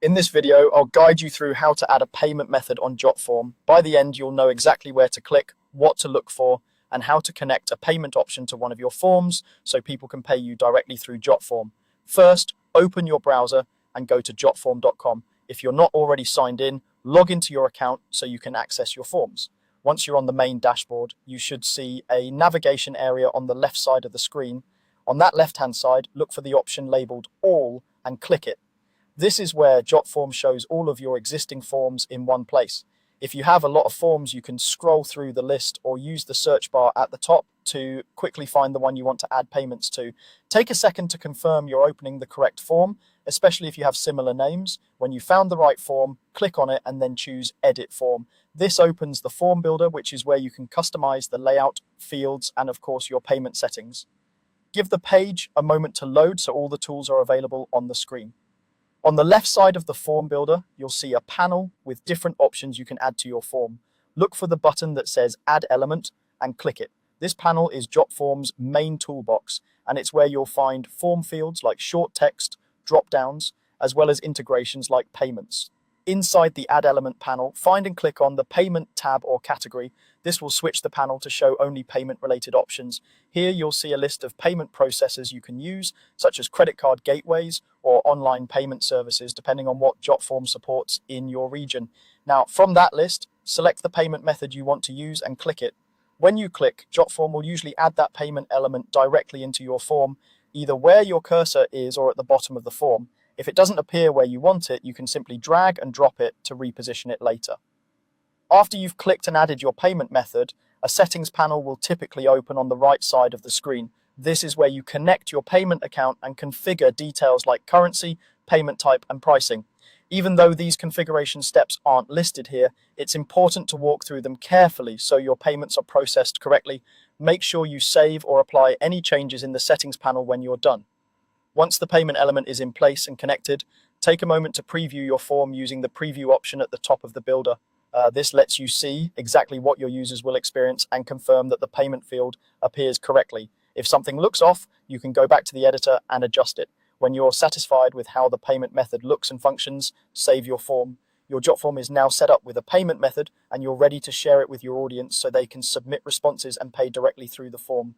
In this video, I'll guide you through how to add a payment method on Jotform. By the end, you'll know exactly where to click, what to look for, and how to connect a payment option to one of your forms so people can pay you directly through Jotform. First, open your browser and go to jotform.com. If you're not already signed in, log into your account so you can access your forms. Once you're on the main dashboard, you should see a navigation area on the left side of the screen. On that left-hand side, look for the option labeled All and click it. This is where Jotform shows all of your existing forms in one place. If you have a lot of forms, you can scroll through the list or use the search bar at the top to quickly find the one you want to add payments to. Take a second to confirm you're opening the correct form, especially if you have similar names. When you found the right form, click on it and then choose Edit Form. This opens the form builder, which is where you can customize the layout, fields, and of course your payment settings. Give the page a moment to load so all the tools are available on the screen. On the left side of the form builder, you'll see a panel with different options you can add to your form. Look for the button that says Add Element and click it. This panel is Jotform's main toolbox, and it's where you'll find form fields like short text, drop-downs, as well as integrations like payments. Inside the Add Element panel, find and click on the Payment tab or category. This will switch the panel to show only payment-related options. Here you'll see a list of payment processors you can use, such as credit card gateways or online payment services, depending on what Jotform supports in your region. Now, from that list, select the payment method you want to use and click it. When you click, Jotform will usually add that payment element directly into your form, either where your cursor is or at the bottom of the form. If it doesn't appear where you want it, you can simply drag and drop it to reposition it later. After you've clicked and added your payment method, a settings panel will typically open on the right side of the screen. This is where you connect your payment account and configure details like currency, payment type, and pricing. Even though these configuration steps aren't listed here, it's important to walk through them carefully so your payments are processed correctly. Make sure you save or apply any changes in the settings panel when you're done. Once the payment element is in place and connected, take a moment to preview your form using the preview option at the top of the builder. This lets you see exactly what your users will experience and confirm that the payment field appears correctly. If something looks off, you can go back to the editor and adjust it. When you're satisfied with how the payment method looks and functions, save your form. Your Jotform is now set up with a payment method and you're ready to share it with your audience so they can submit responses and pay directly through the form.